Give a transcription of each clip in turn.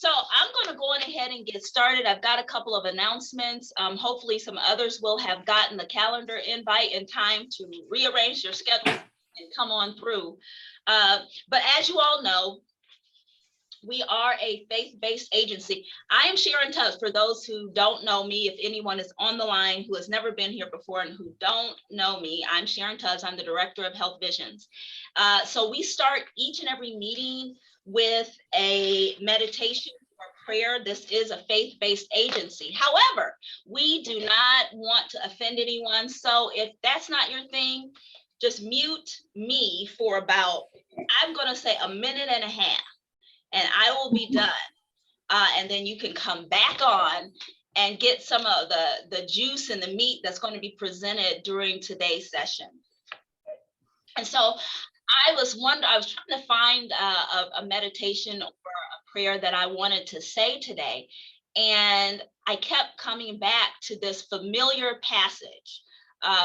So I'm going to go on ahead and get started. I've got a couple of announcements. Hopefully some others will have gotten the calendar invite in time to rearrange their schedules and come on through. But as you all know, we are a faith-based agency. I am Sharon Tubbs. For those who don't know me, if anyone is on the line who has never been here before and who don't know me, I'm Sharon Tubbs. I'm the director of HealthVisions. So we start each and every meeting with a meditation or prayer. This is a faith-based agency. However, we do not want to offend anyone. So if that's not your thing, just mute me for about, I'm going to say, a minute and a half. And I will be done. And then you can come back on and get some of the juice and the meat that's going to be presented during today's session. And so I was trying to find a meditation or a prayer that I wanted to say today. And I kept coming back to this familiar passage.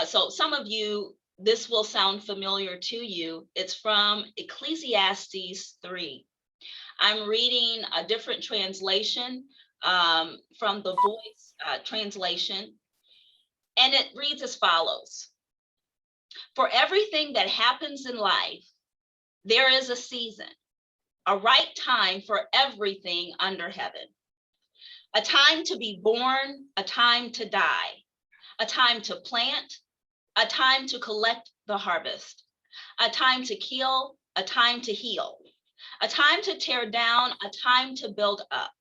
So some of you, this will sound familiar to you. It's from Ecclesiastes 3. I'm reading a different translation from the Voice translation, and it reads as follows. For everything that happens in life, there is a season, a right time for everything under heaven. A time to be born, a time to die, a time to plant, a time to collect the harvest, a time to kill, a time to heal. A time to tear down, a time to build up,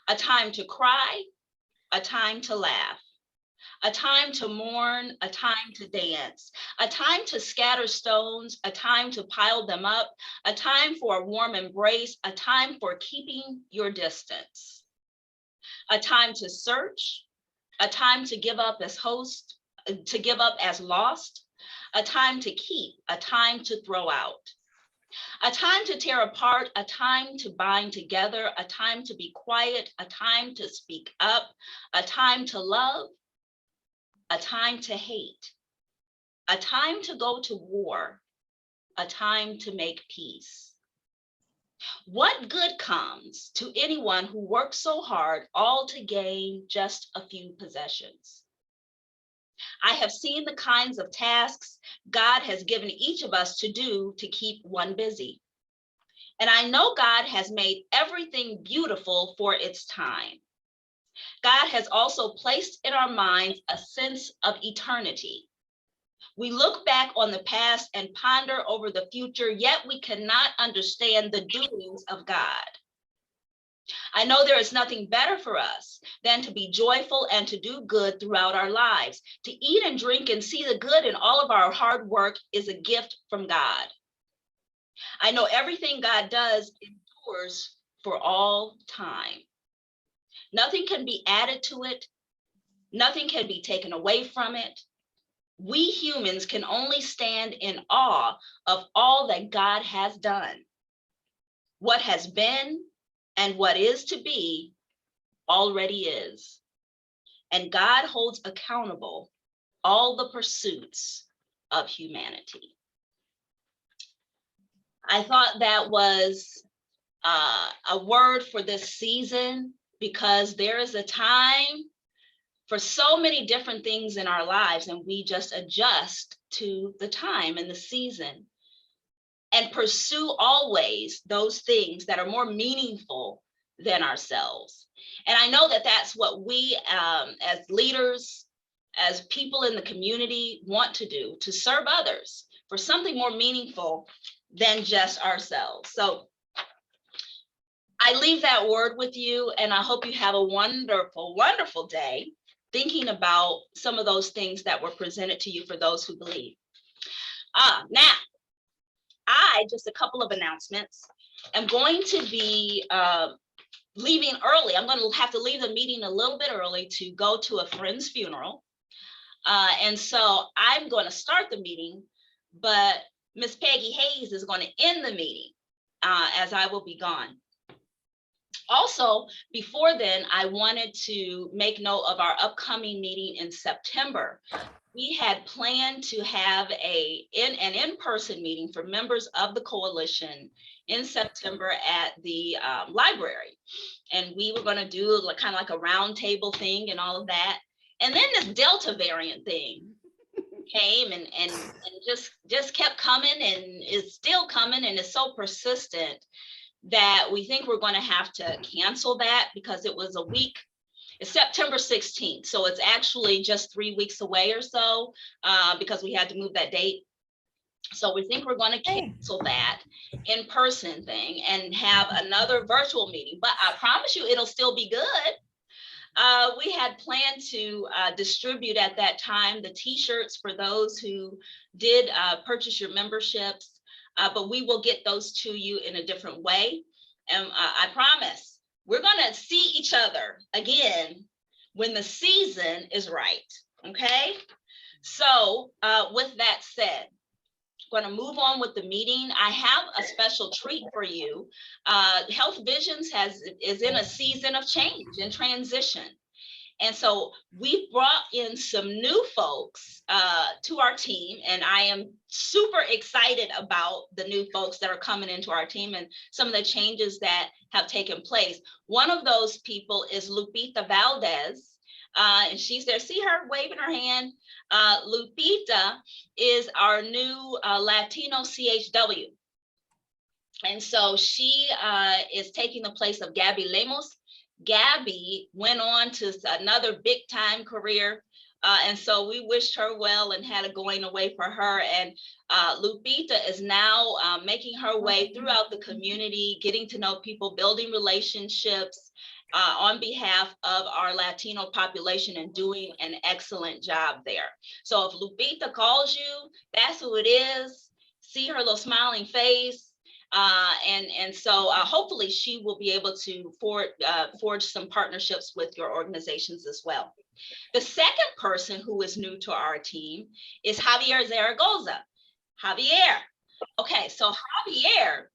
a time to cry, a time to laugh, a time to mourn, a time to dance, a time to scatter stones, a time to pile them up, a time for a warm embrace, a time for keeping your distance, a time to search, a time to give up as lost, a time to keep, a time to throw out. A time to tear apart, a time to bind together, a time to be quiet, a time to speak up, a time to love, a time to hate, a time to go to war, a time to make peace. What good comes to anyone who works so hard all to gain just a few possessions? I have seen the kinds of tasks God has given each of us to do to keep one busy. And I know God has made everything beautiful for its time. God has also placed in our minds a sense of eternity. We look back on the past and ponder over the future, yet we cannot understand the doings of God. I know there is nothing better for us than to be joyful and to do good throughout our lives. To eat and drink and see the good in all of our hard work is a gift from God. I know everything God does endures for all time. Nothing can be added to it. Nothing can be taken away from it. We humans can only stand in awe of all that God has done. What has been and what is to be already is. And God holds accountable all the pursuits of humanity. I thought that was a word for this season, because there is a time for so many different things in our lives, and we just adjust to the time and the season and pursue always those things that are more meaningful than ourselves. And I know that that's what we as leaders, as people in the community, want to do, to serve others for something more meaningful than just ourselves. So I leave that word with you, and I hope you have a wonderful, wonderful day thinking about some of those things that were presented to you for those who believe. Now, just a couple of announcements. I'm going to be leaving early. I'm going to have to leave the meeting a little bit early to go to a friend's funeral. And so I'm going to start the meeting, but Miss Peggy Hayes is going to end the meeting as I will be gone. Also, before then, I wanted to make note of our upcoming meeting in September. We had planned to have an in-person meeting for members of the coalition in September at the library. And we were going to do kind of like a round table thing and all of that. And then this Delta variant thing came and just kept coming, and is still coming, and is so persistent that we think we're going to have to cancel that, because it was a week. It's September 16th, so it's actually just 3 weeks away or so, because we had to move that date. So we think we're going to cancel that in-person thing and have another virtual meeting. But I promise you, it'll still be good. We had planned to distribute at that time the t-shirts for those who did purchase your memberships, but we will get those to you in a different way. And I promise we're going to see each other again when the season is right. Okay. So with that said, going to move on with the meeting. I have a special treat for you. HealthVisions is in a season of change and transition. And so we brought in some new folks to our team, and I am super excited about the new folks that are coming into our team and some of the changes that have taken place. One of those people is Lupita Valdez. And she's there. See her waving her hand. Lupita is our new Latino CHW. And so she is taking the place of Gabby Lemos. Gabby went on to another big time career. And so we wished her well and had a going away for her. And Lupita is now making her way throughout the community, getting to know people, building relationships on behalf of our Latino population, and doing an excellent job there. So if Lupita calls you, that's who it is. See her little smiling face. And so hopefully she will be able to forge some partnerships with your organizations as well. The second person who is new to our team is Javier Zaragoza. Javier. Okay, so Javier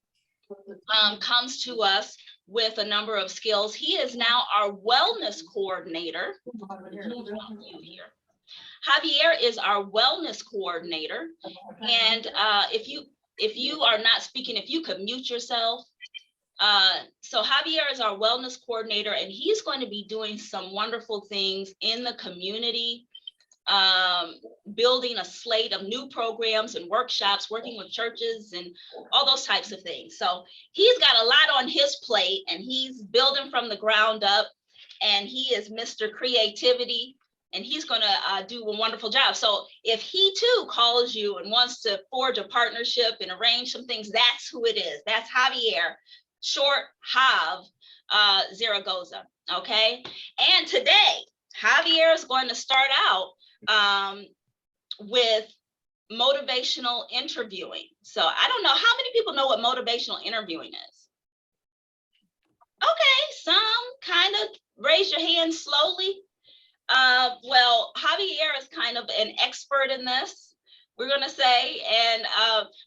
comes to us with a number of skills. He is now our wellness coordinator. Javier is our wellness coordinator. And if you are not speaking, if you could mute yourself. So Javier is our wellness coordinator, and he's going to be doing some wonderful things in the community, building a slate of new programs and workshops, working with churches and all those types of things. So he's got a lot on his plate, and he's building from the ground up, and he is Mr. Creativity, and he's going to do a wonderful job. So if he too calls you and wants to forge a partnership and arrange some things, that's who it is. That's Javier, short Jav Zaragoza. Okay. And today, Javier is going to start out with motivational interviewing. So I don't know how many people know what motivational interviewing is. Okay, some kind of raise your hand slowly. Well, Javier is kind of an expert in this, we're going to say, and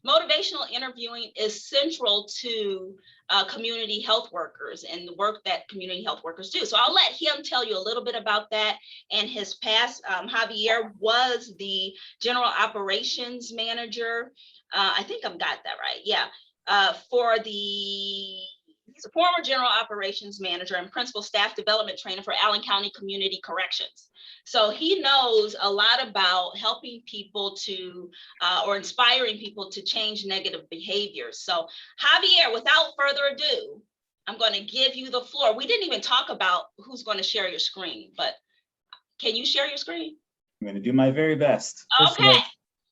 motivational interviewing is central to community health workers and the work that community health workers do. So I'll let him tell you a little bit about that and his past. Javier was the general operations manager. I think I've got that right. Yeah. He's a former general operations manager and principal staff development trainer for Allen County Community Corrections. So he knows a lot about helping people to, or inspiring people to change negative behaviors. So Javier, without further ado, I'm going to give you the floor. We didn't even talk about who's going to share your screen, but can you share your screen? I'm going to do my very best. First okay.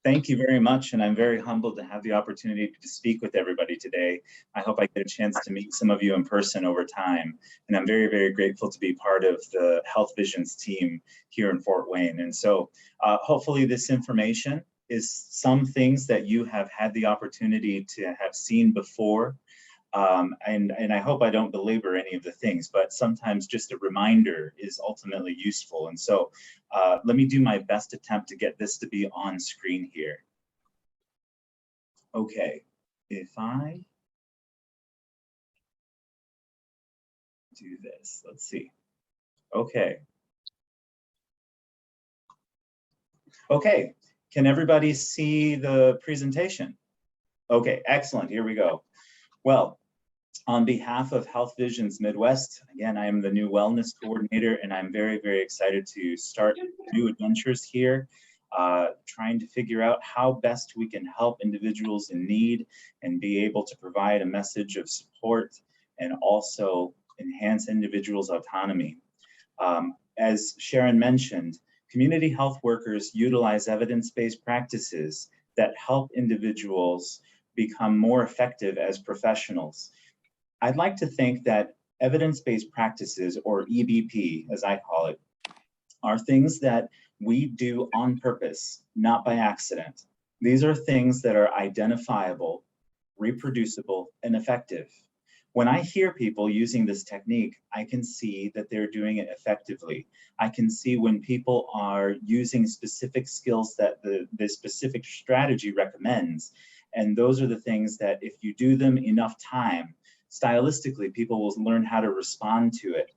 Thank you very much, and I'm very humbled to have the opportunity to speak with everybody today. I hope I get a chance to meet some of you in person over time, and I'm very, very grateful to be part of the HealthVisions team here in Fort Wayne. And so hopefully this information is some things that you have had the opportunity to have seen before. And I hope I don't belabor any of the things, but sometimes just a reminder is ultimately useful. And so let me do my best attempt to get this to be on screen here. Okay, if I do this, let's see. Okay. Okay, can everybody see the presentation? Okay, excellent, here we go. Well, on behalf of HealthVisions Midwest, again, I am the new wellness coordinator, and I'm very, very excited to start new adventures here, trying to figure out how best we can help individuals in need and be able to provide a message of support and also enhance individuals' autonomy. As Sharon mentioned, community health workers utilize evidence-based practices that help individuals become more effective as professionals. I'd like to think that evidence-based practices, or EBP, as I call it, are things that we do on purpose, not by accident. These are things that are identifiable, reproducible, and effective. When I hear people using this technique, I can see that they're doing it effectively. I can see when people are using specific skills that the specific strategy recommends. And those are the things that if you do them enough time, stylistically, people will learn how to respond to it.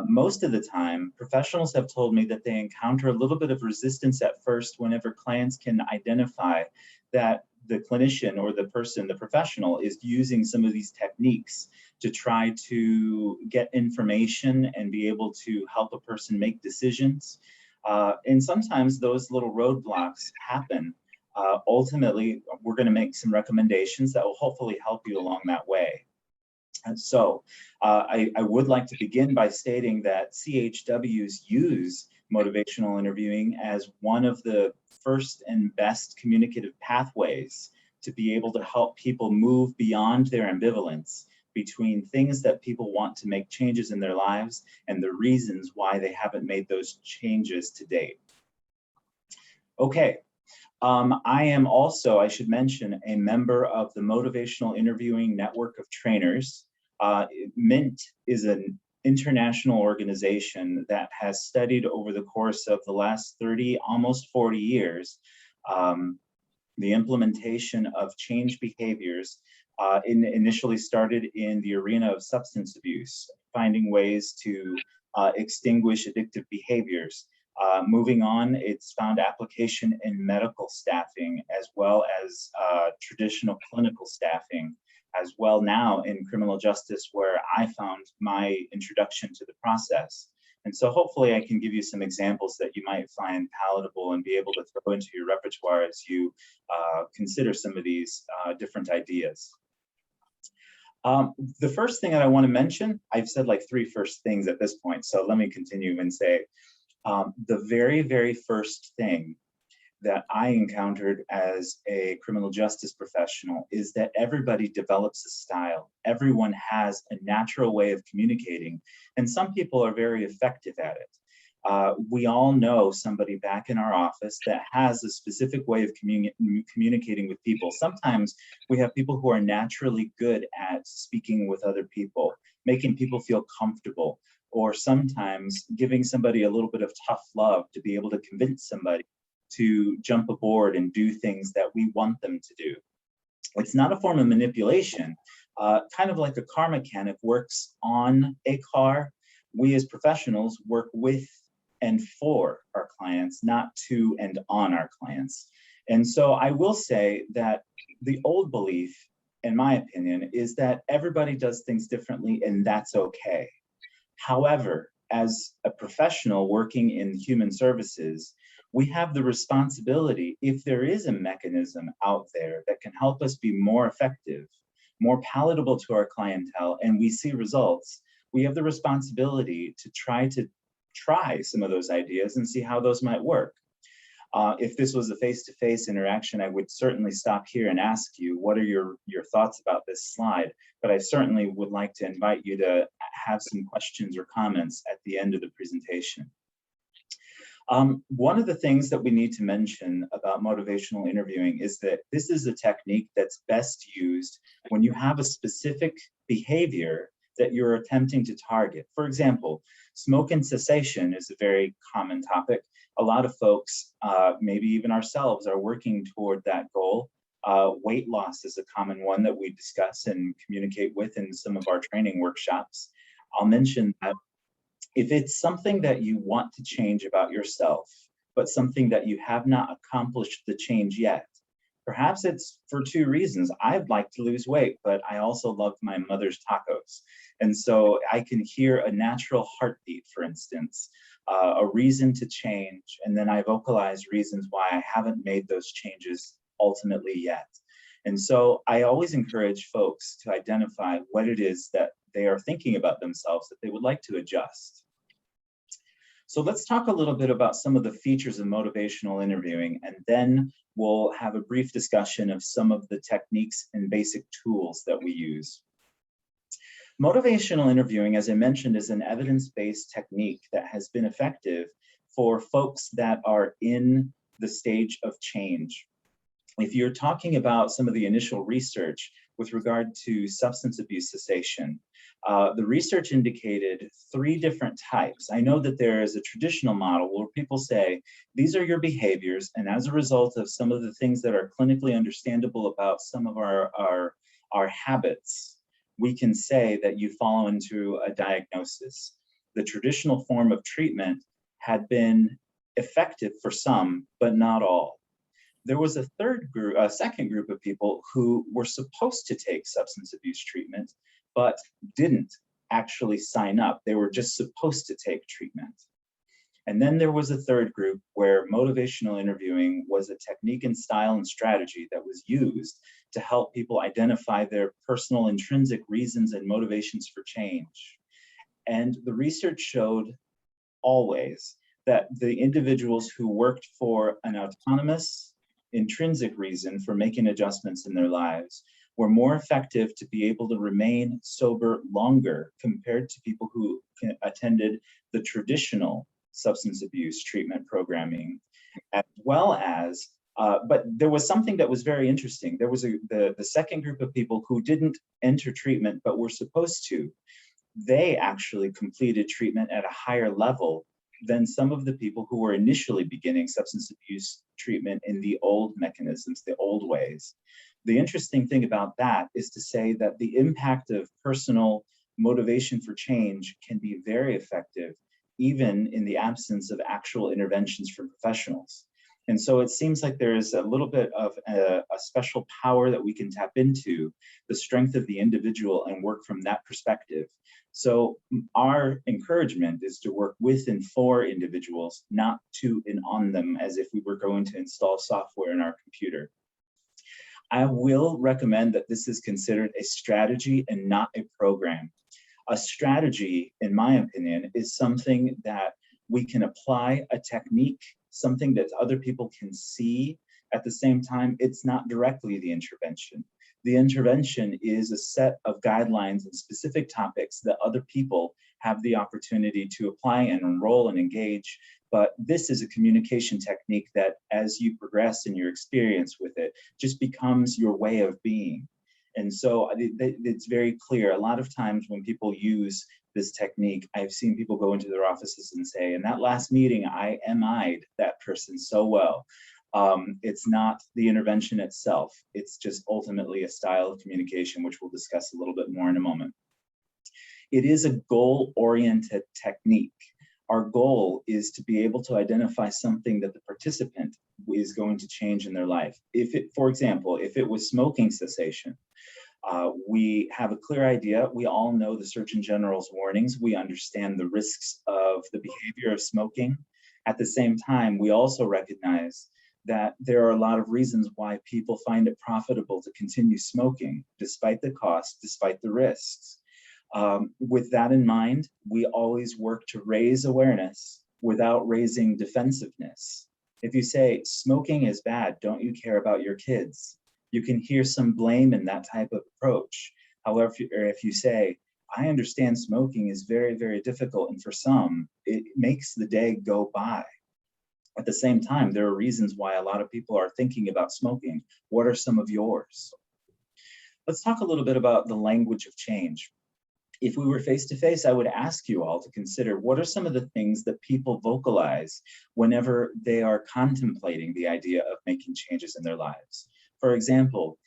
Most of the time, professionals have told me that they encounter a little bit of resistance at first whenever clients can identify that the clinician or the person, the professional, is using some of these techniques to try to get information and be able to help a person make decisions. And sometimes those little roadblocks happen. Ultimately, we're going to make some recommendations that will hopefully help you along that way. And so I would like to begin by stating that CHWs use motivational interviewing as one of the first and best communicative pathways to be able to help people move beyond their ambivalence between things that people want to make changes in their lives and the reasons why they haven't made those changes to date. Okay. I am also, I should mention, a member of the Motivational Interviewing Network of Trainers. MINT is an international organization that has studied over the course of the last 30, almost 40 years, the implementation of change behaviors. Initially started in the arena of substance abuse, finding ways to extinguish addictive behaviors. Moving on, it's found application in medical staffing as well as traditional clinical staffing, as well now in criminal justice, where I found my introduction to the process. And so hopefully I can give you some examples that you might find palatable and be able to throw into your repertoire as you consider some of these different ideas. The first thing that I want to mention, I've said like 3 first things at this point, so let me continue and say, the very, very first thing that I encountered as a criminal justice professional is that everybody develops a style. Everyone has a natural way of communicating, and some people are very effective at it. We all know somebody back in our office that has a specific way of communicating with people. Sometimes we have people who are naturally good at speaking with other people, making people feel comfortable, or sometimes giving somebody a little bit of tough love to be able to convince somebody to jump aboard and do things that we want them to do. It's not a form of manipulation, kind of like a car mechanic works on a car. We as professionals work with and for our clients, not to and on our clients. And so I will say that the old belief, in my opinion, is that everybody does things differently and that's okay. However, as a professional working in human services, we have the responsibility, if there is a mechanism out there that can help us be more effective, more palatable to our clientele, and we see results, we have the responsibility to try some of those ideas and see how those might work. If this was a face-to-face interaction, I would certainly stop here and ask you, what are your thoughts about this slide? But I certainly would like to invite you to have some questions or comments at the end of the presentation. One of the things that we need to mention about motivational interviewing is that this is a technique that's best used when you have a specific behavior that you're attempting to target. For example, smoke and cessation is a very common topic. A lot of folks, maybe even ourselves, are working toward that goal. Weight loss is a common one that we discuss and communicate with in some of our training workshops. I'll mention that if it's something that you want to change about yourself, but something that you have not accomplished the change yet, Perhaps it's for two reasons. I'd like to lose weight, but I also love my mother's tacos. And so I can hear a natural heartbeat, for instance, a reason to change. And then I vocalize reasons why I haven't made those changes ultimately yet. And so I always encourage folks to identify what it is that they are thinking about themselves that they would like to adjust. So let's talk a little bit about some of the features of motivational interviewing, and then we'll have a brief discussion of some of the techniques and basic tools that we use. Motivational interviewing, as I mentioned, is an evidence-based technique that has been effective for folks that are in the stage of change. If you're talking about some of the initial research with regard to substance abuse cessation, the research indicated 3 different types. I know that there is a traditional model where people say, these are your behaviors, and as a result of some of the things that are clinically understandable about some of our habits, we can say that you fall into a diagnosis. The traditional form of treatment had been effective for some, but not all. There was a second group of people who were supposed to take substance abuse treatment, but didn't actually sign up. They were just supposed to take treatment. And then there was a third group where motivational interviewing was a technique and style and strategy that was used to help people identify their personal intrinsic reasons and motivations for change. And the research showed always that the individuals who worked for an autonomous, intrinsic reason for making adjustments in their lives were more effective to be able to remain sober longer compared to people who attended the traditional substance abuse treatment programming, as well as, but there was something that was very interesting. There was the second group of people who didn't enter treatment but were supposed to. They actually completed treatment at a higher level than some of the people who were initially beginning substance abuse treatment in the old mechanisms, the old ways. The interesting thing about that is to say that the impact of personal motivation for change can be very effective, even in the absence of actual interventions from professionals. And so it seems like there is a little bit of a special power that we can tap into, the strength of the individual, and work from that perspective. So our encouragement is to work with and for individuals, not to and on them, as if we were going to install software in our computer. I will recommend that this is considered a strategy and not a program. A strategy, in my opinion, is something that we can apply a technique, something that other people can see. At the same time, it's not directly the intervention. The intervention is a set of guidelines and specific topics that other people have the opportunity to apply and enroll and engage. But this is a communication technique that, as you progress in your experience with it, just becomes your way of being. And so it's very clear. A lot of times when people use this technique, I've seen people go into their offices and say, in that last meeting, I MI'd that person so well. It's not the intervention itself. It's just ultimately a style of communication, which we'll discuss a little bit more in a moment. It is a goal-oriented technique. Our goal is to be able to identify something that the participant is going to change in their life. If it, for example, if it was smoking cessation, we have a clear idea. We all know the Surgeon General's warnings. We understand the risks of the behavior of smoking. At the same time, we also recognize that there are a lot of reasons why people find it profitable to continue smoking, despite the cost, despite the risks. With that in mind, we always work to raise awareness without raising defensiveness. If you say, smoking is bad, don't you care about your kids? You can hear some blame in that type of approach. However, if you say, I understand smoking is very, very difficult, and for some, it makes the day go by. At the same time, there are reasons why a lot of people are thinking about smoking. What are some of yours? Let's talk a little bit about the language of change. If we were face-to-face, I would ask you all to consider what are some of the things that people vocalize whenever they are contemplating the idea of making changes in their lives. For example,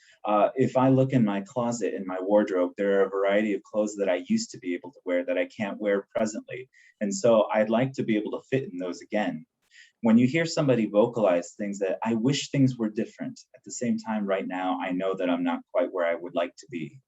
if I look in my closet, in my wardrobe, there are a variety of clothes that I used to be able to wear that I can't wear presently. And so I'd like to be able to fit in those again. When you hear somebody vocalize things that I wish things were different, at the same time right now, I know that I'm not quite where I would like to be.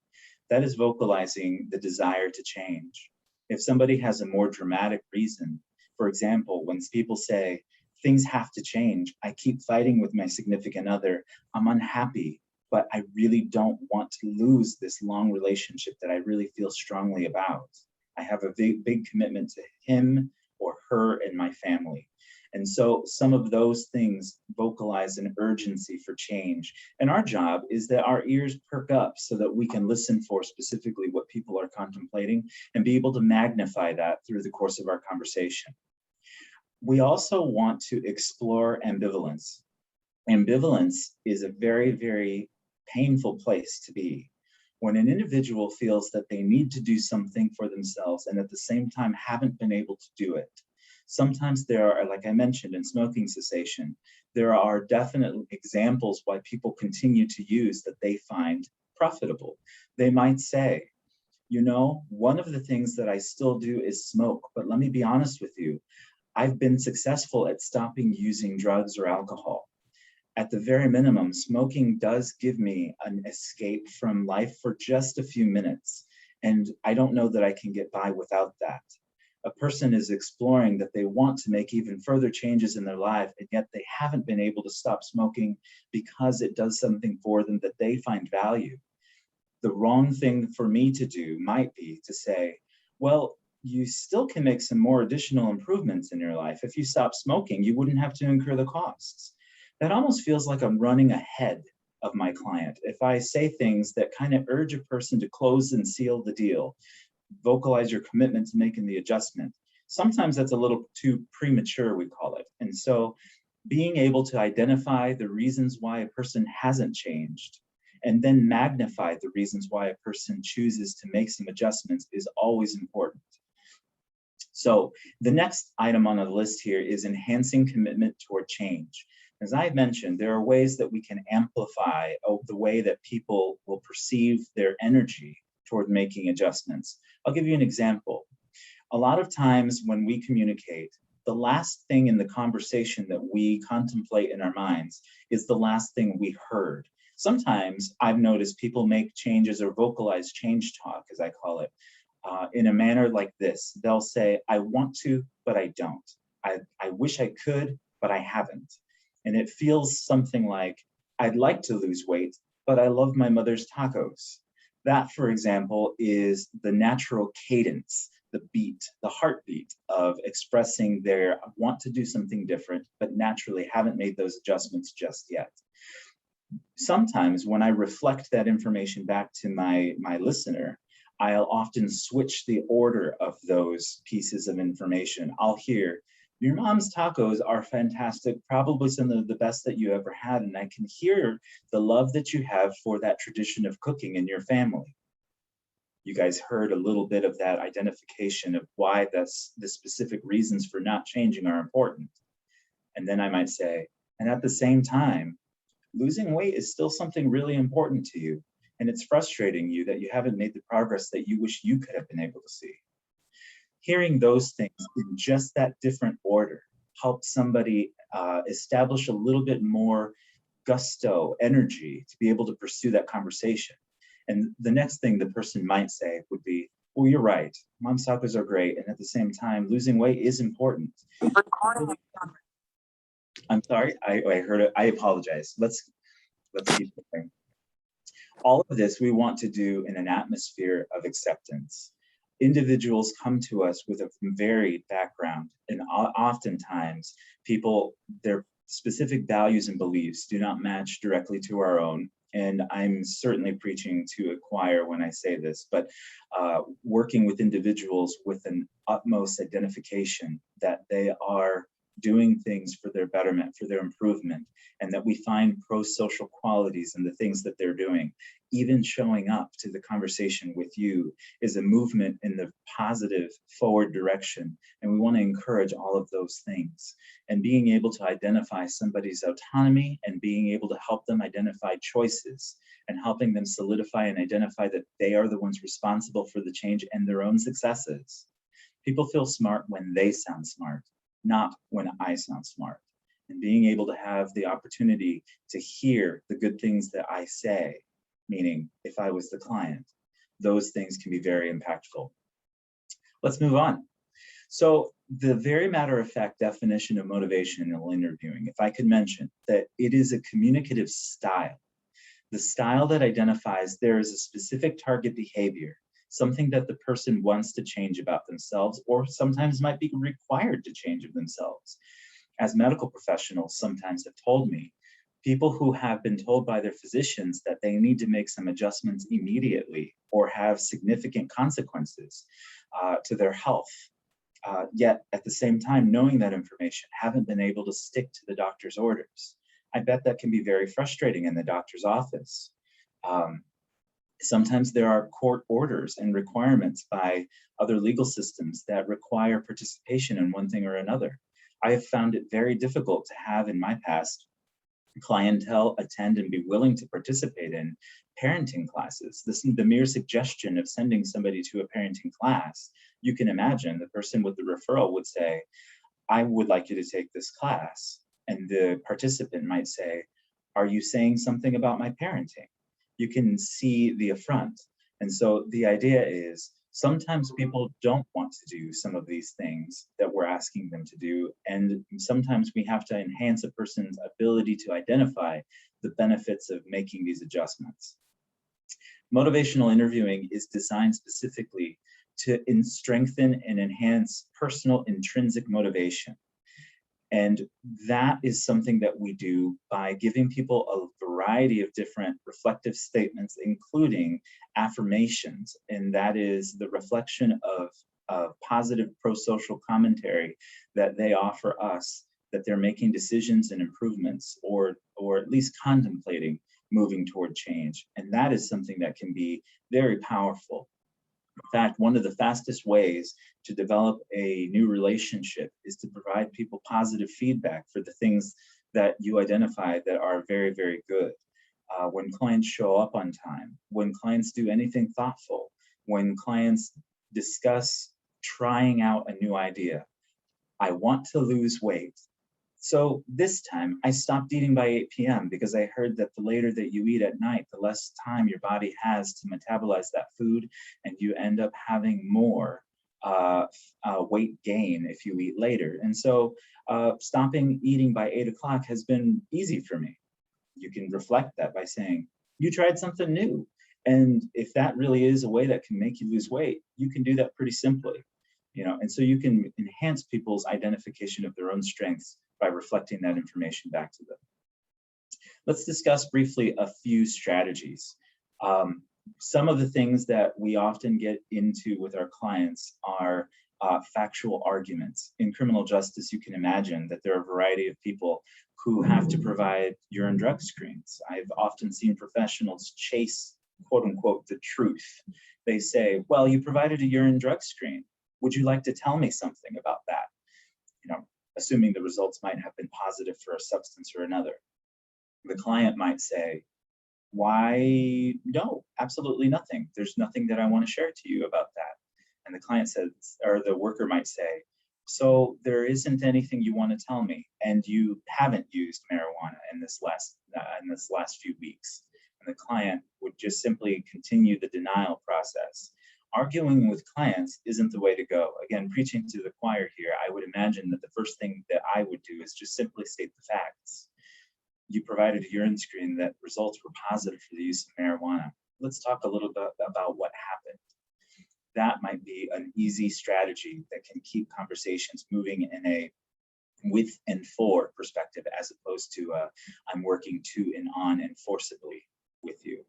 That is vocalizing the desire to change. If somebody has a more dramatic reason, for example, when people say, things have to change, I keep fighting with my significant other, I'm unhappy, but I really don't want to lose this long relationship that I really feel strongly about. I have a big commitment to him or her and my family. And so some of those things vocalize an urgency for change. And our job is that our ears perk up so that we can listen for specifically what people are contemplating and be able to magnify that through the course of our conversation. We also want to explore ambivalence. Ambivalence is a very, very painful place to be. When an individual feels that they need to do something for themselves and at the same time haven't been able to do it. Sometimes there are, like I mentioned in smoking cessation, there are definite examples why people continue to use that they find profitable. They might say, you know, one of the things that I still do is smoke, but let me be honest with you, I've been successful at stopping using drugs or alcohol. At the very minimum, smoking does give me an escape from life for just a few minutes. And I don't know that I can get by without that. A person is exploring that they want to make even further changes in their life, and yet they haven't been able to stop smoking because it does something for them that they find value. The wrong thing for me to do might be to say, well, you still can make some more additional improvements in your life. If you stop smoking, you wouldn't have to incur the costs. That almost feels like I'm running ahead of my client. If I say things that kind of urge a person to close and seal the deal, vocalize your commitment to making the adjustment, sometimes that's a little too premature, we call it. And so being able to identify the reasons why a person hasn't changed and then magnify the reasons why a person chooses to make some adjustments is always important. So the next item on the list here is enhancing commitment toward change. As I mentioned, there are ways that we can amplify the way that people will perceive their energy toward making adjustments. I'll give you an example. A lot of times when we communicate, the last thing in the conversation that we contemplate in our minds is the last thing we heard. Sometimes I've noticed people make changes or vocalize change talk, as I call it, in a manner like this. They'll say, I want to, but I don't. I wish I could, but I haven't. And it feels something like, I'd like to lose weight, but I love my mother's tacos. That, for example, is the natural cadence, the beat, the heartbeat of expressing their want to do something different, but naturally haven't made those adjustments just yet. Sometimes when I reflect that information back to my listener, I'll often switch the order of those pieces of information. I'll hear, your mom's tacos are fantastic, probably some of the best that you ever had. And I can hear the love that you have for that tradition of cooking in your family. You guys heard a little bit of that identification of why the specific reasons for not changing are important. And then I might say, and at the same time, losing weight is still something really important to you. And it's frustrating you that you haven't made the progress that you wish you could have been able to see. Hearing those things in just that different order helps somebody establish a little bit more gusto, energy to be able to pursue that conversation. And the next thing the person might say would be, well, you're right, mom's tacos are great. And at the same time, losing weight is important. I'm sorry, I heard it. I apologize. Let's keep going. All of this we want to do in an atmosphere of acceptance. Individuals come to us with a varied background, and oftentimes people, their specific values and beliefs do not match directly to our own. And I'm certainly preaching to a choir when I say this, but working with individuals with an utmost identification that they are doing things for their betterment, for their improvement, and that we find pro-social qualities in the things that they're doing. Even showing up to the conversation with you is a movement in the positive forward direction. And we want to encourage all of those things. And being able to identify somebody's autonomy and being able to help them identify choices and helping them solidify and identify that they are the ones responsible for the change and their own successes. People feel smart when they sound smart. not when I sound smart. And being able to have the opportunity to hear the good things that I say, meaning if I was the client, those things can be very impactful. Let's move on. So the very matter-of-fact definition of motivational interviewing, if I could mention that it is a communicative style, the style that identifies there is a specific target behavior, something that the person wants to change about themselves or sometimes might be required to change of themselves. As medical professionals sometimes have told me, people who have been told by their physicians that they need to make some adjustments immediately or have significant consequences to their health, yet at the same time, knowing that information, haven't been able to stick to the doctor's orders. I bet that can be very frustrating in the doctor's office. Sometimes there are court orders and requirements by other legal systems that require participation in one thing or another. I have found it very difficult to have in my past clientele attend and be willing to participate in parenting classes. The mere suggestion of sending somebody to a parenting class, you can imagine the person with the referral would say, I would like you to take this class. And the participant might say, are you saying something about my parenting? You can see the affront. And so the idea is sometimes people don't want to do some of these things that we're asking them to do. And sometimes we have to enhance a person's ability to identify the benefits of making these adjustments. Motivational interviewing is designed specifically to strengthen and enhance personal intrinsic motivation. And that is something that we do by giving people a variety of different reflective statements, including affirmations. And that is the reflection of positive pro-social commentary that they offer us, that they're making decisions and improvements, or at least contemplating moving toward change. And that is something that can be very powerful. In fact, one of the fastest ways to develop a new relationship is to provide people positive feedback for the things that you identify that are very, very good. When clients show up on time, when clients do anything thoughtful, when clients discuss trying out a new idea. I want to lose weight. So this time I stopped eating by 8 p.m. because I heard that the later that you eat at night, the less time your body has to metabolize that food, and you end up having more weight gain if you eat later. And so stopping eating by 8 o'clock has been easy for me. You can reflect that by saying, you tried something new. And if that really is a way that can make you lose weight, you can do that pretty simply. And so you can enhance people's identification of their own strengths by reflecting that information back to them. Let's discuss briefly a few strategies. Some of the things that we often get into with our clients are factual arguments. In criminal justice, you can imagine that there are a variety of people who have to provide urine drug screens. I've often seen professionals chase, quote unquote, the truth. They say, well, you provided a urine drug screen. Would you like to tell me something about that? Assuming the results might have been positive for a substance or another. The client might say, why? No, absolutely nothing. There's nothing that I want to share to you about that. And the client says, or the worker might say, so there isn't anything you want to tell me, and you haven't used marijuana in this last few weeks. And the client would just simply continue the denial process. Arguing with clients isn't the way to go. Again, preaching to the choir here, I would imagine that the first thing that I would do is just simply state the facts. You provided a urine screen that results were positive for the use of marijuana. Let's talk a little bit about what happened. That might be an easy strategy that can keep conversations moving in a with and for perspective, as opposed to I'm working to and on and forcibly with you.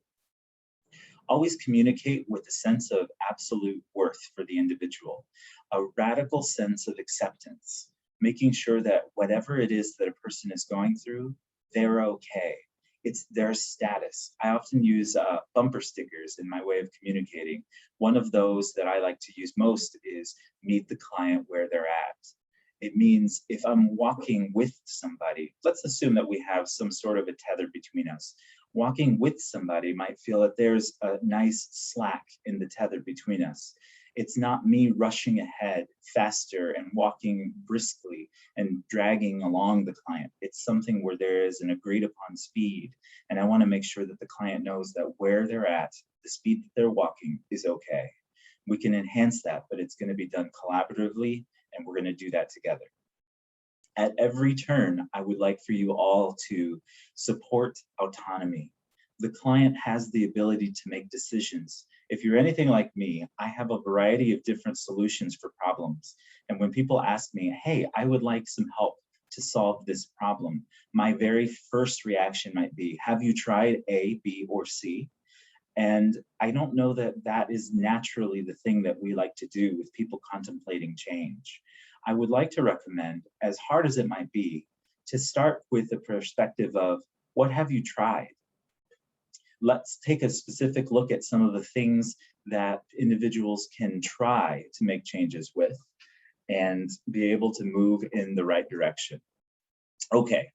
Always communicate with a sense of absolute worth for the individual, a radical sense of acceptance, making sure that whatever it is that a person is going through, they're okay. It's their status. I often use bumper stickers in my way of communicating. One of those that I like to use most is meet the client where they're at. It means if I'm walking with somebody, let's assume that we have some sort of a tether between us. Walking with somebody might feel that there's a nice slack in the tether between us. It's not me rushing ahead faster and walking briskly and dragging along the client. It's something where there is an agreed upon speed. And I want to make sure that the client knows that where they're at, the speed that they're walking is okay. We can enhance that, but it's going to be done collaboratively, and we're going to do that together. At every turn, I would like for you all to support autonomy. The client has the ability to make decisions. If you're anything like me, I have a variety of different solutions for problems. And when people ask me, hey, I would like some help to solve this problem, my very first reaction might be, have you tried A, B, or C? And I don't know that that is naturally the thing that we like to do with people contemplating change. I would like to recommend, as hard as it might be, to start with the perspective of, what have you tried? Let's take a specific look at some of the things that individuals can try to make changes with and be able to move in the right direction. Okay,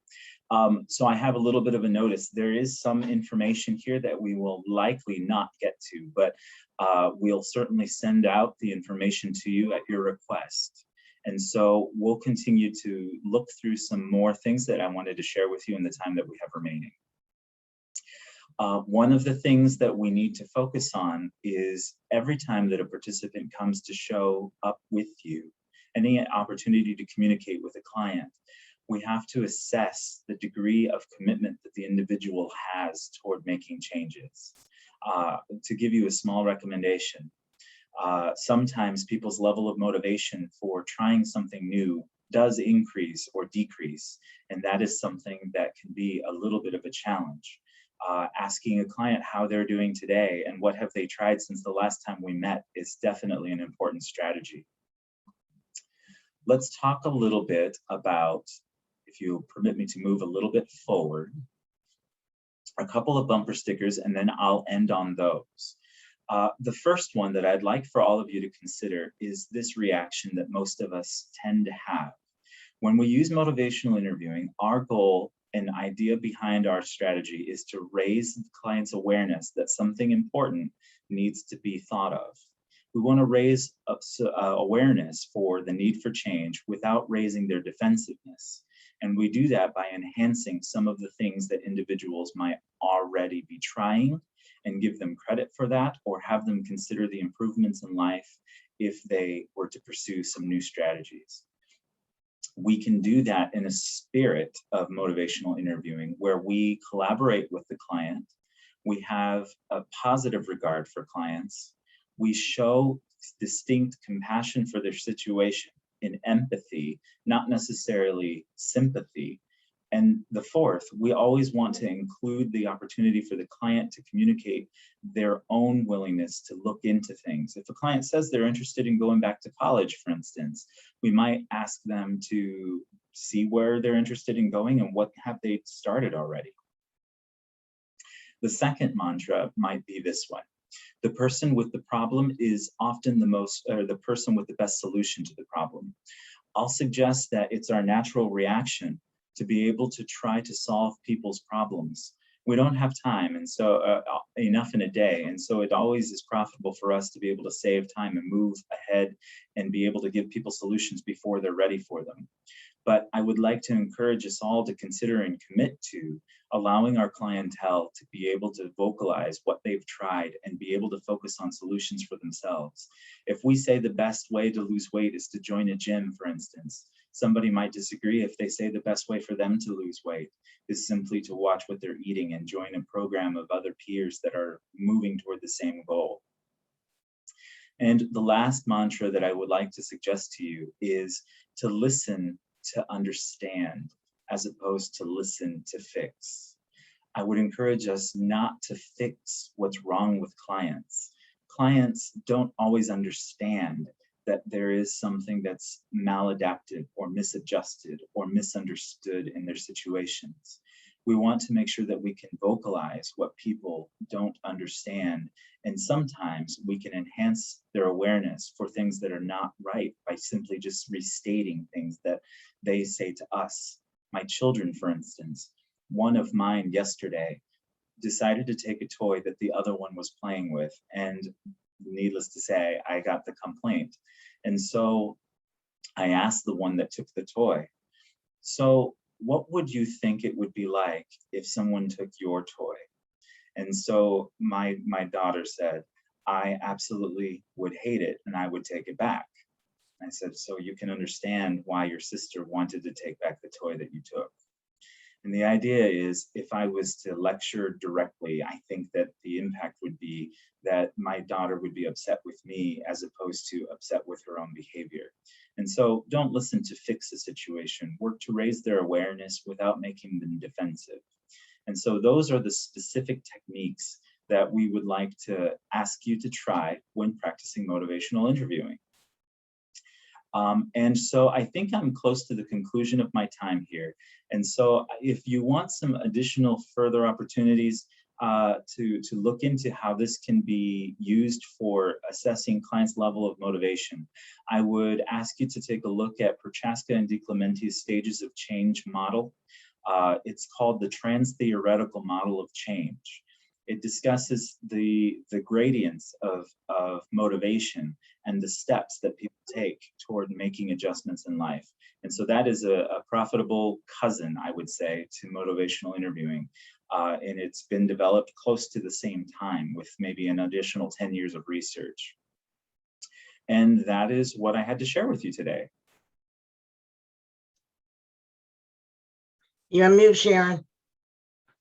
so I have a little bit of a notice. There is some information here that we will likely not get to, but we'll certainly send out the information to you at your request. And so we'll continue to look through some more things that I wanted to share with you in the time that we have remaining. One of the things that we need to focus on is every time that a participant comes to show up with you, any opportunity to communicate with a client, we have to assess the degree of commitment that the individual has toward making changes. To give you a small recommendation, sometimes people's level of motivation for trying something new does increase or decrease, and that is something that can be a little bit of a challenge. Asking a client how they're doing today and what have they tried since the last time we met is definitely an important strategy. Let's talk a little bit about, if you permit me to move a little bit forward, a couple of bumper stickers, and then I'll end on those. The first one that I'd like for all of you to consider is this reaction that most of us tend to have. When we use motivational interviewing, our goal and idea behind our strategy is to raise the client's awareness that something important needs to be thought of. We want to raise awareness for the need for change without raising their defensiveness. And we do that by enhancing some of the things that individuals might already be trying and give them credit for that, or have them consider the improvements in life if they were to pursue some new strategies. We can do that in a spirit of motivational interviewing where we collaborate with the client. We have a positive regard for clients. We show distinct compassion for their situation in empathy, not necessarily sympathy. And the fourth, we always want to include the opportunity for the client to communicate their own willingness to look into things. If a client says they're interested in going back to college, for instance, we might ask them to see where they're interested in going and what have they started already. The second mantra might be this one. The person with the problem is often the person with the best solution to the problem. I'll suggest that it's our natural reaction to be able to try to solve people's problems. We don't have time, and so enough in a day, and so it always is profitable for us to be able to save time and move ahead and be able to give people solutions before they're ready for them. But I would like to encourage us all to consider and commit to allowing our clientele to be able to vocalize what they've tried and be able to focus on solutions for themselves. If we say the best way to lose weight is to join a gym, for instance, somebody might disagree if they say the best way for them to lose weight is simply to watch what they're eating and join a program of other peers that are moving toward the same goal. And the last mantra that I would like to suggest to you is to listen to understand as opposed to listen to fix. I would encourage us not to fix what's wrong with clients. Clients don't always understand that there is something that's maladaptive or misadjusted or misunderstood in their situations. We want to make sure that we can vocalize what people don't understand, and sometimes we can enhance their awareness for things that are not right by simply just restating things that they say to us. My children, for instance, one of mine yesterday decided to take a toy that the other one was playing with, and needless to say, I got the complaint. And so I asked the one that took the toy, so what would you think it would be like if someone took your toy? And so my daughter said, I absolutely would hate it and I would take it back. I said, so you can understand why your sister wanted to take back the toy that you took. And the idea is, if I was to lecture directly, I think that the impact would be that my daughter would be upset with me as opposed to upset with her own behavior. And so don't listen to fix the situation, work to raise their awareness without making them defensive. And so those are the specific techniques that we would like to ask you to try when practicing motivational interviewing. And so I think I'm close to the conclusion of my time here. And so if you want some additional further opportunities to look into how this can be used for assessing clients' level of motivation, I would ask you to take a look at Prochaska and DiClementi's Stages of Change model. It's called the Trans-Theoretical Model of Change. It discusses the gradients of motivation and the steps that people take toward making adjustments in life. And so that is a profitable cousin, I would say, to motivational interviewing. And it's been developed close to the same time with maybe an additional 10 years of research. And that is what I had to share with you today. You're on mute, Sharon.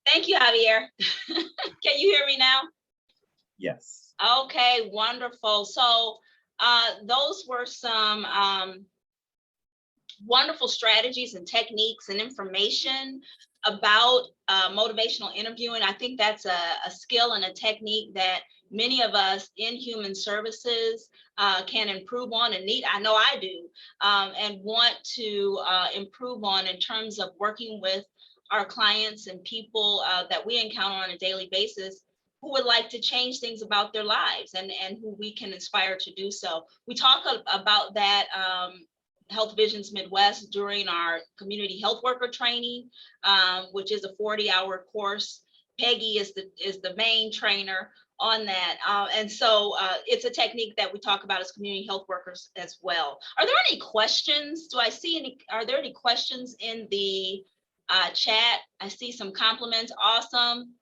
Thank you, Javier. Can you hear me now? Yes. Okay, wonderful. So those were some wonderful strategies and techniques and information about motivational interviewing. I think that's a skill and a technique that many of us in human services can improve on and need. I know I do, and want to improve on in terms of working with our clients and people that we encounter on a daily basis who would like to change things about their lives and who we can inspire to do so. We talk about that HealthVisions Midwest during our community health worker training, which is a 40-hour course. Peggy is the main trainer on that. And so it's a technique that we talk about as community health workers as well. Are there any questions? Are there any questions in the chat? I see some compliments. Awesome.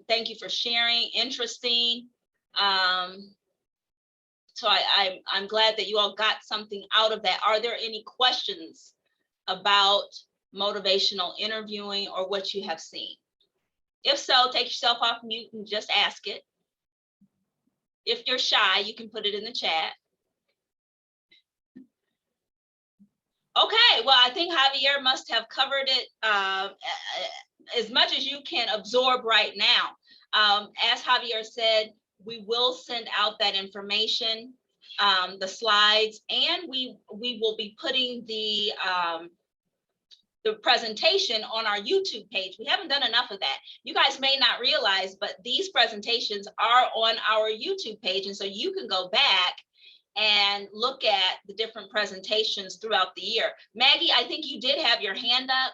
Thank you for sharing. Interesting. So I'm glad that you all got something out of that. Are there any questions about motivational interviewing or what you have seen? If so, take yourself off mute and just ask it. If you're shy, you can put it in the chat. Okay, well, I think Javier must have covered it as much as you can absorb right now. As Javier said, we will send out that information, the slides, and we will be putting the presentation on our YouTube page. We haven't done enough of that. You guys may not realize, but these presentations are on our YouTube page, and so you can go back and look at the different presentations throughout the year. Maggie, I think you did have your hand up.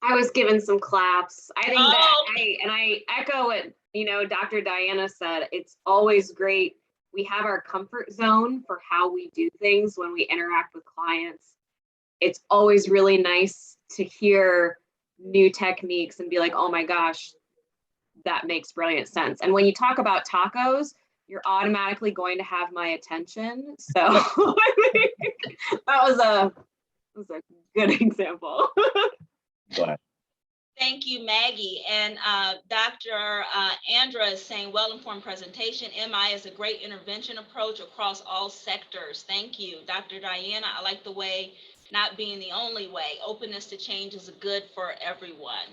I was given some claps. I think I echo what Dr. Diana said. It's always great. We have our comfort zone for how we do things when we interact with clients. It's always really nice to hear new techniques and be like, oh my gosh, that makes brilliant sense. And when you talk about tacos, you're automatically going to have my attention. So I think that was a good example. Glad. Thank you, Maggie. And Dr. Andra is saying, well-informed presentation. MI is a great intervention approach across all sectors. Thank you. Dr. Diana, I like the way not being the only way. Openness to change is good for everyone.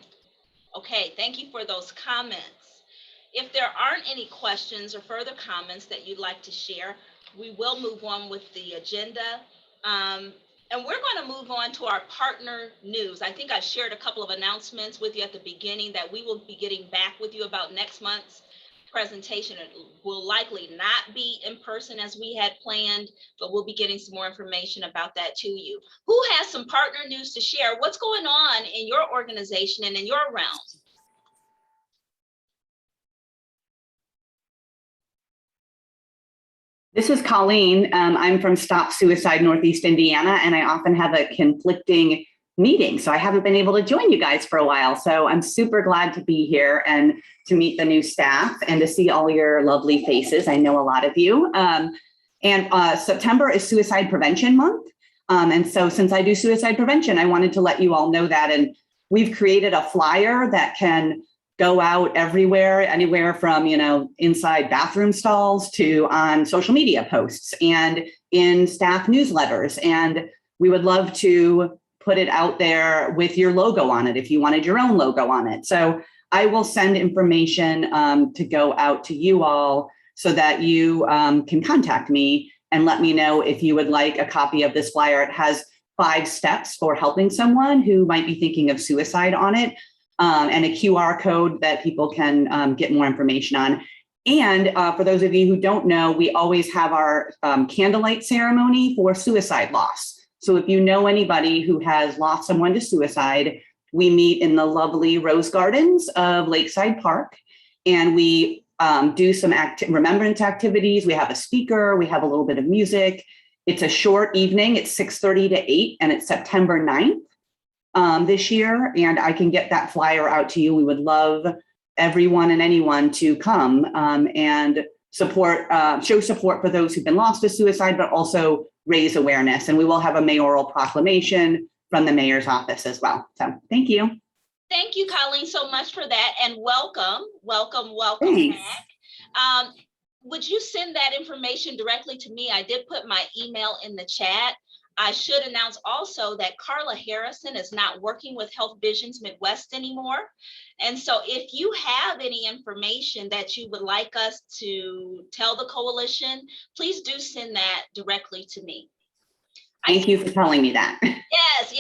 Okay, thank you for those comments. If there aren't any questions or further comments that you'd like to share, we will move on with the agenda. And we're going to move on to our partner news. I think I shared a couple of announcements with you at the beginning that we will be getting back with you about next month's presentation. It will likely not be in person as we had planned, but we'll be getting some more information about that to you. Who has some partner news to share? What's going on in your organization and in your realm? This is Colleen. I'm from Stop Suicide Northeast Indiana, and I often have a conflicting meeting. So I haven't been able to join you guys for a while. So I'm super glad to be here and to meet the new staff and to see all your lovely faces. I know a lot of you. September is Suicide Prevention Month. And so since I do suicide prevention, I wanted to let you all know that. And we've created a flyer that can go out everywhere, anywhere from, inside bathroom stalls to on social media posts and in staff newsletters. And we would love to put it out there with your logo on it if you wanted your own logo on it. So I will send information to go out to you all so that you can contact me and let me know if you would like a copy of this flyer. It has 5 steps for helping someone who might be thinking of suicide on it, and a QR code that people can get more information on. And for those of you who don't know, we always have our candlelight ceremony for suicide loss. So if you know anybody who has lost someone to suicide, we meet in the lovely Rose Gardens of Lakeside Park, and we do some remembrance activities. We have a speaker, we have a little bit of music. It's a short evening. It's 6:30 to 8, and it's September 9th this year. And I can get that flyer out to you. We would love everyone and anyone to come and support, show support for those who've been lost to suicide, but also raise awareness. And we will have a mayoral proclamation from the mayor's office as well. So thank you. Thank you, Colleen, so much for that, and welcome Thanks. back. Would you send that information directly to me? I did put my email in the chat. I should announce also that Carla Harrison is not working with HealthVisions Midwest anymore. And so if you have any information that you would like us to tell the coalition, please do send that directly to me. Thank you for telling me that. Yes.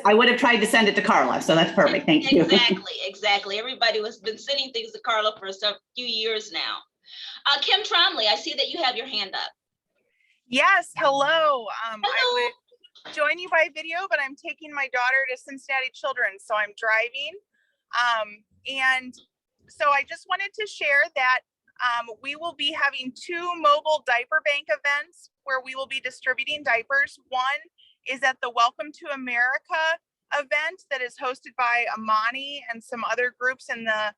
I would have tried to send it to Carla, so that's perfect. Thank you. Exactly. Everybody has been sending things to Carla for a few years now. Kim Tromley, I see that you have your hand up. Yes, hello. Hello. I would join you by video, but I'm taking my daughter to Cincinnati Children's, so I'm driving. And so I just wanted to share that we will be having 2 mobile diaper bank events where we will be distributing diapers. One is at the Welcome to America event that is hosted by Amani and some other groups in the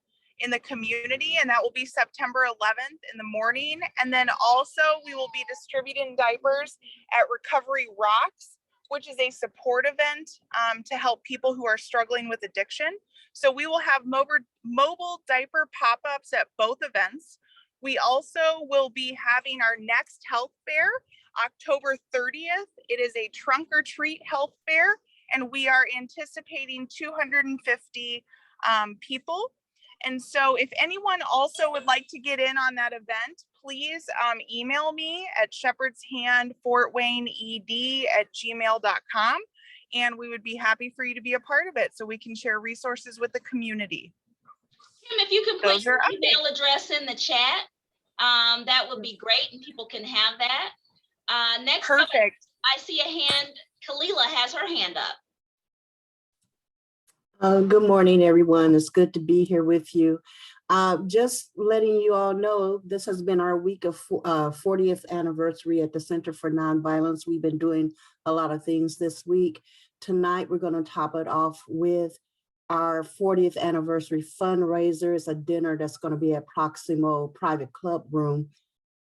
community, and that will be September 11th in the morning. And then also we will be distributing diapers at Recovery Rocks, which is a support event to help people who are struggling with addiction. So we will have mobile diaper pop-ups at both events. We also will be having our next health fair October 30th. It is a trunk or treat health fair, and we are anticipating 250 people. And so if anyone also would like to get in on that event, please email me at shepherdshandfortwayned@gmail.com, and we would be happy for you to be a part of it so we can share resources with the community. Kim, if you could put your email address in the chat, that would be great, and people can have that. Next up, I see a hand. Kalila has her hand up. Good morning, everyone. It's good to be here with you. Just letting you all know, this has been our week of 40th anniversary at the Center for Nonviolence. We've been doing a lot of things this week. Tonight, we're going to top it off with our 40th anniversary fundraiser. It's a dinner that's going to be at Proximo Private Club Room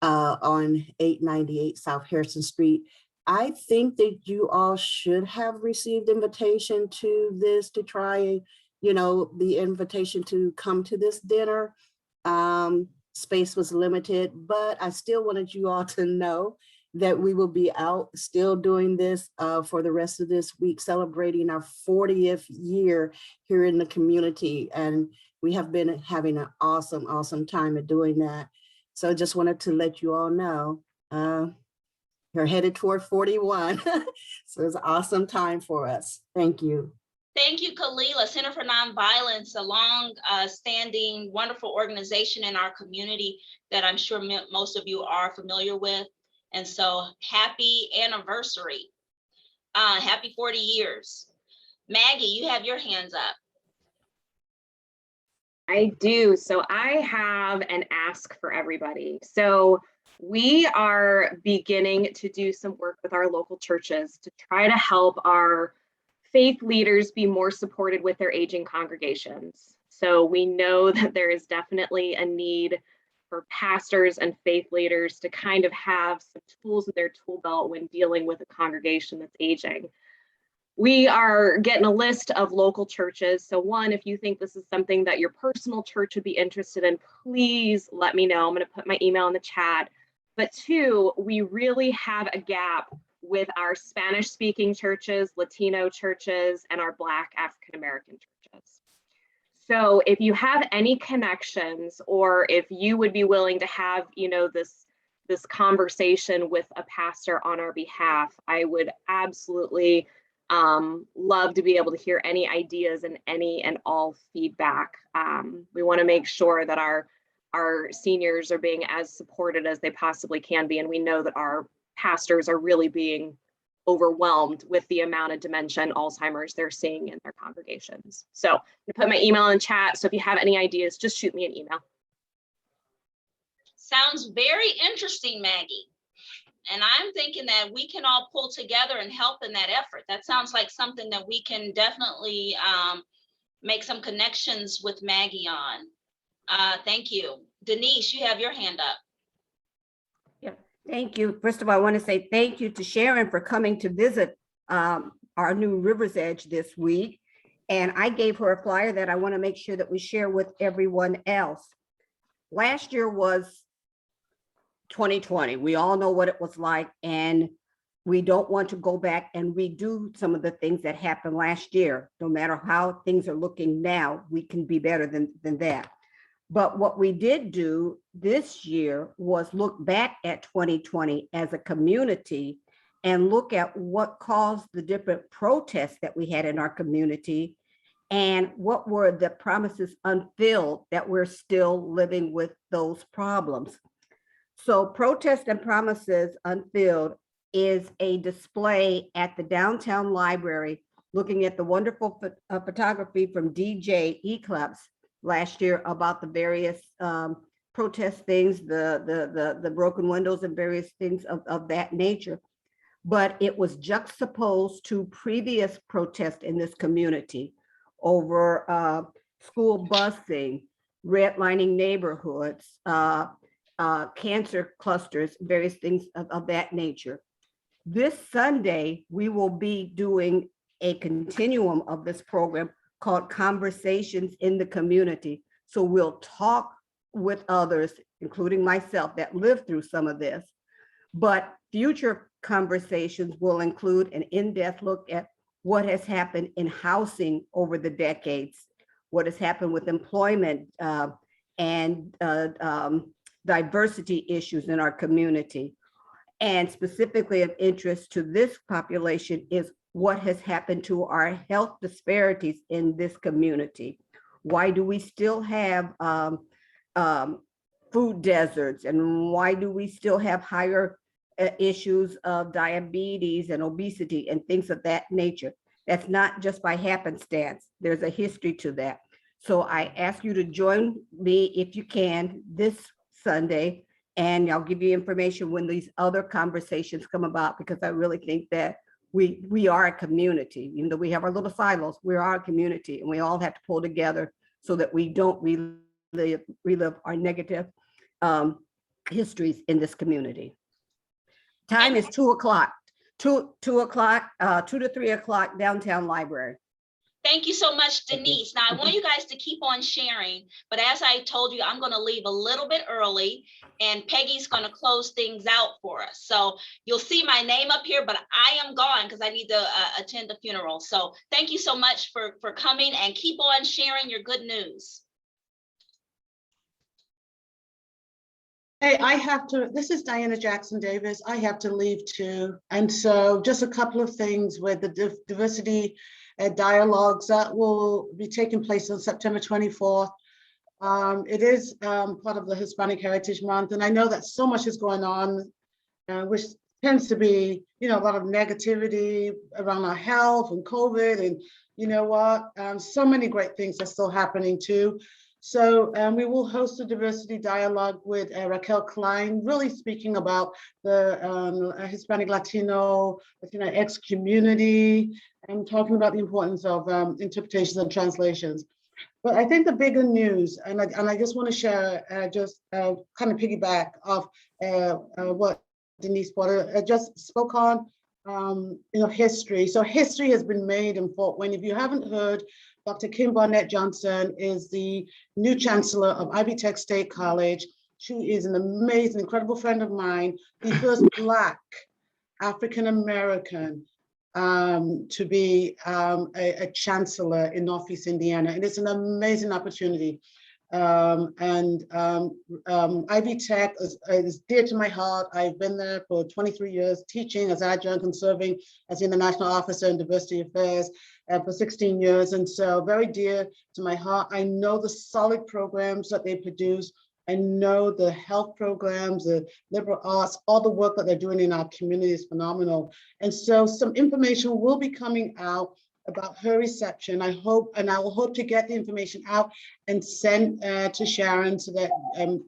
on 898 South Harrison Street. I think that you all should have received invitation to this, to try, the invitation to come to this dinner. Space was limited, but I still wanted you all to know that we will be out still doing this for the rest of this week, celebrating our 40th year here in the community. And we have been having an awesome, awesome time at doing that. So just wanted to let you all know. You're headed toward 41. So it's an awesome time for us. Thank you. Thank you, Kalila. Center for Nonviolence, a long-standing, wonderful organization in our community that I'm sure most of you are familiar with. And so happy anniversary. Happy 40 years. Maggie, you have your hands up. I do. So I have an ask for everybody. So We are beginning to do some work with our local churches to try to help our faith leaders be more supported with their aging congregations. So we know that there is definitely a need for pastors and faith leaders to kind of have some tools in their tool belt when dealing with a congregation that's aging. We are getting a list of local churches. So one, if you think this is something that your personal church would be interested in, please let me know. I'm going to put my email in the chat. But two, we really have a gap with our Spanish speaking churches, Latino churches, and our Black African American churches. So if you have any connections, or if you would be willing to have, this conversation with a pastor on our behalf, I would absolutely love to be able to hear any ideas and any and all feedback. We want to make sure that our seniors are being as supported as they possibly can be. And we know that our pastors are really being overwhelmed with the amount of dementia and Alzheimer's they're seeing in their congregations. So I'm gonna put my email in chat. So if you have any ideas, just shoot me an email. Sounds very interesting, Maggie. And I'm thinking that we can all pull together and help in that effort. That sounds like something that we can definitely make some connections with Maggie on. Thank you. Denise, you have your hand up. Yeah, thank you. First of all, I want to say thank you to Sharon for coming to visit our new River's Edge this week. And I gave her a flyer that I want to make sure that we share with everyone else. Last year was 2020. We all know what it was like, and we don't want to go back and redo some of the things that happened last year. No matter how things are looking now, we can be better than that. But what we did do this year was look back at 2020 as a community and look at what caused the different protests that we had in our community and what were the promises unfilled that we're still living with those problems. So Protest and Promises Unfilled is a display at the downtown library looking at the wonderful photography from DJ Eclipse last year about the various protest things, the broken windows and various things of that nature. But it was juxtaposed to previous protests in this community over school busing, redlining neighborhoods, cancer clusters, various things of that nature. This Sunday, we will be doing a continuum of this program called Conversations in the Community. So we'll talk with others, including myself, that lived through some of this. But future conversations will include an in-depth look at what has happened in housing over the decades, what has happened with employment and diversity issues in our community. And specifically of interest to this population is what has happened to our health disparities in this community. Why do we still have food deserts, and why do we still have higher issues of diabetes and obesity and things of that nature? That's not just by happenstance. There's a history to that. So I ask you to join me if you can this Sunday, and I'll give you information when these other conversations come about, because I really think that we are a community. Even though we have our little silos, we are a community, and we all have to pull together so that we don't relive our negative histories in this community. Time is 2 o'clock, 2 to 3 o'clock, downtown library. Thank you so much, Denise. Now, I want you guys to keep on sharing, but as I told you, I'm going to leave a little bit early, and Peggy's going to close things out for us. So you'll see my name up here, but I am gone because I need to attend the funeral. So thank you so much for coming, and keep on sharing your good news. Hey, this is Diana Jackson Davis. I have to leave too. And so just a couple of things with the diversity dialogues that will be taking place on September 24th. It is part of the Hispanic Heritage Month. And I know that so much is going on, which tends to be, a lot of negativity around our health and COVID. And you know what? So many great things are still happening too. So we will host a diversity dialogue with Raquel Klein, really speaking about the Hispanic Latino X community and talking about the importance of interpretations and translations. But I think the bigger news, and I just want to share, kind of piggyback off what Denise Porter just spoke on, history. So history has been made in Fort Wayne. If you haven't heard, Dr. Kim Barnett Johnson is the new chancellor of Ivy Tech State College. She is an amazing, incredible friend of mine, the first Black African-American to be a chancellor in Northeast Indiana. And it's an amazing opportunity. Ivy Tech is dear to my heart. I've been there for 23 years, teaching as adjunct and serving as the International Officer in Diversity Affairs for 16 years. And so very dear to my heart. I know the solid programs that they produce. I know the health programs, the liberal arts, all the work that they're doing in our community is phenomenal. And so some information will be coming out about her reception. I hope, and I will hope to get the information out and send to Sharon so that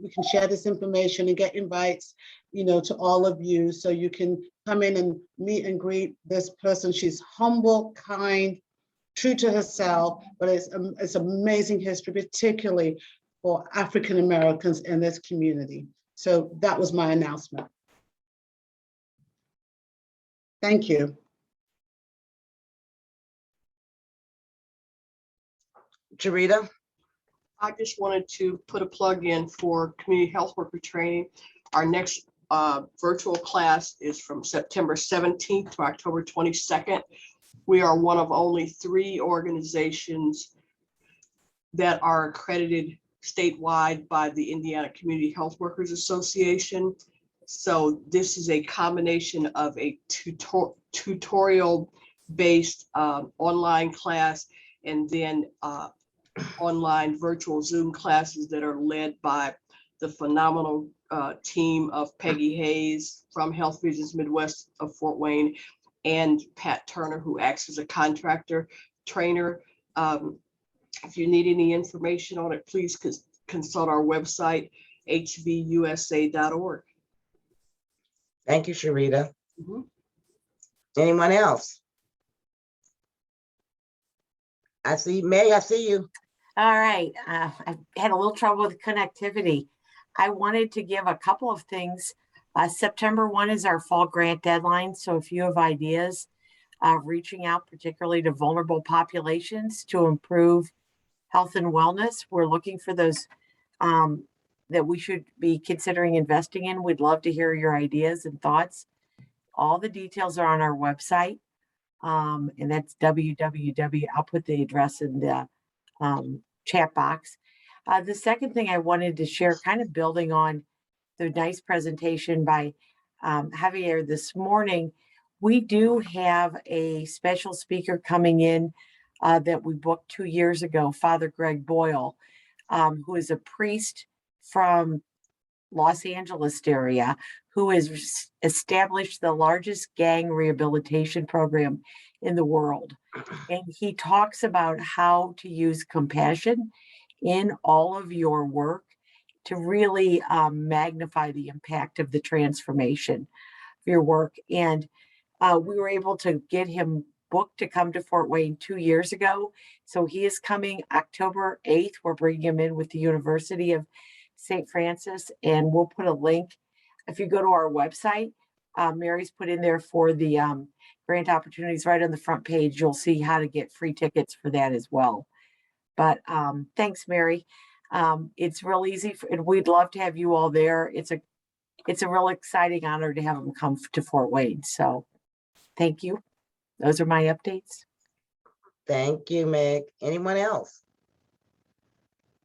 we can share this information and get invites, to all of you, so you can come in and meet and greet this person. She's humble, kind, true to herself, but it's amazing history, particularly for African Americans in this community. So that was my announcement. Thank you. Jarita? I just wanted to put a plug in for community health worker training. Our next virtual class is from September 17th to October 22nd. We are one of only 3 organizations that are accredited statewide by the Indiana Community Health Workers Association. So this is a combination of a tutorial-based online class and then online virtual Zoom classes that are led by the phenomenal team of Peggy Hayes from HealthVisions Midwest of Fort Wayne and Pat Turner, who acts as a contractor trainer. If you need any information on it, please consult our website, hvusa.org. Thank you, Sharita. Mm-hmm. Anyone else? I see May, I see you. All right, I had a little trouble with connectivity. I wanted to give a couple of things. September 1 is our fall grant deadline. So if you have ideas reaching out particularly to vulnerable populations to improve health and wellness, we're looking for those that we should be considering investing in. We'd love to hear your ideas and thoughts. All the details are on our website. And that's www. I'll put the address in the chat box. The second thing I wanted to share, kind of building on the nice presentation by Javier this morning, we do have a special speaker coming in that we booked 2 years ago, Father Greg Boyle, who is a priest from Los Angeles area, who has established the largest gang rehabilitation program in the world. And he talks about how to use compassion in all of your work to really magnify the impact of the transformation of your work. And we were able to get him booked to come to Fort Wayne 2 years ago. So he is coming October 8th. We're bringing him in with the University of St. Francis, and we'll put a link. If you go to our website, Mary's put in there for the grant opportunities right on the front page. You'll see how to get free tickets for that as well. But thanks, Mary. It's real easy, and we'd love to have you all there. It's a real exciting honor to have them come to Fort Wayne. So thank you. Those are my updates. Thank you, Meg. Anyone else?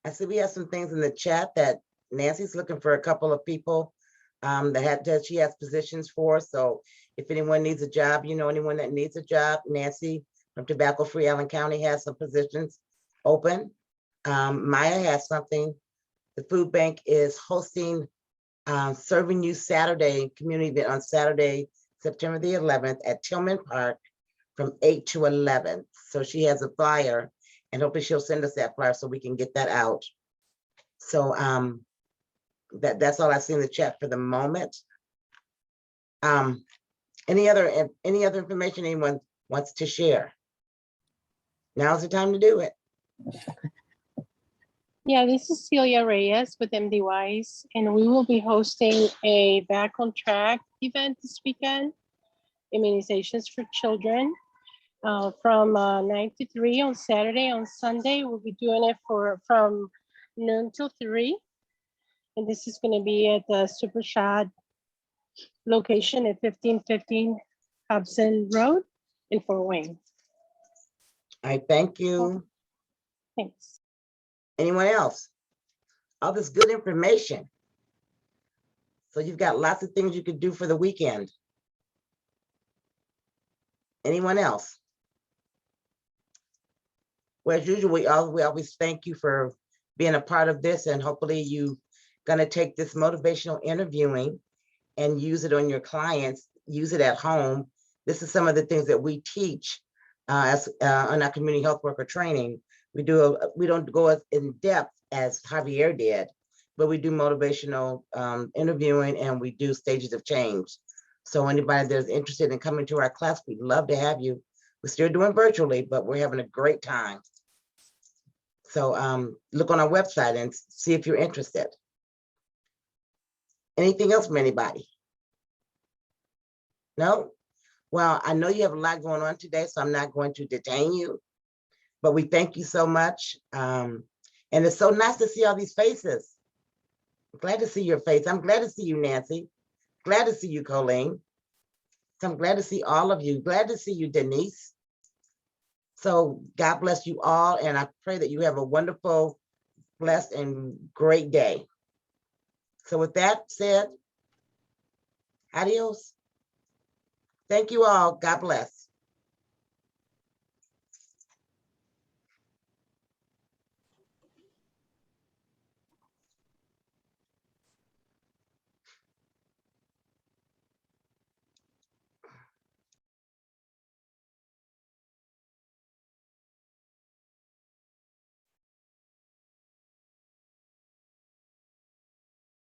I see we have some things in the chat that Nancy's looking for a couple of people that she has positions for. So if anyone needs a job, anyone that needs a job, Nancy from Tobacco Free Allen County has some positions open. Maya has something. The food bank is hosting Serving You Saturday community event on Saturday, September the 11th at Tillman Park from 8 to 11. So she has a flyer, and hopefully she'll send us that flyer so we can get that out. So that's all I see in the chat for the moment. Any other information anyone wants to share? Now's the time to do it. Yeah, this is Celia Reyes with MDWise, and we will be hosting a Back on Track event this weekend, immunizations for children, from 9 to 3 on Saturday. On Sunday, we'll be doing it from noon till 3. And this is going to be at the Super Shad location at 1515 Hobson Road in Fort Wayne. All right, thank you. Thanks. Anyone else? All this good information. So you've got lots of things you could do for the weekend. Anyone else? Well, as usual, we always thank you for being a part of this, and hopefully you gonna take this motivational interviewing and use it on your clients, use it at home. This is some of the things that we teach on our community health worker training. We don't go as in depth as Javier did, but we do motivational interviewing, and we do stages of change. So anybody that's interested in coming to our class, we'd love to have you. We're still doing virtually, but we're having a great time. So look on our website and see if you're interested. Anything else from anybody? No? Well, I know you have a lot going on today, so I'm not going to detain you, but we thank you so much. And it's so nice to see all these faces. I'm glad to see your face. I'm glad to see you, Nancy. Glad to see you, Colleen. So I'm glad to see all of you. Glad to see you, Denise. So God bless you all. And I pray that you have a wonderful, blessed, and great day. So with that said, adios. Thank you all. God bless.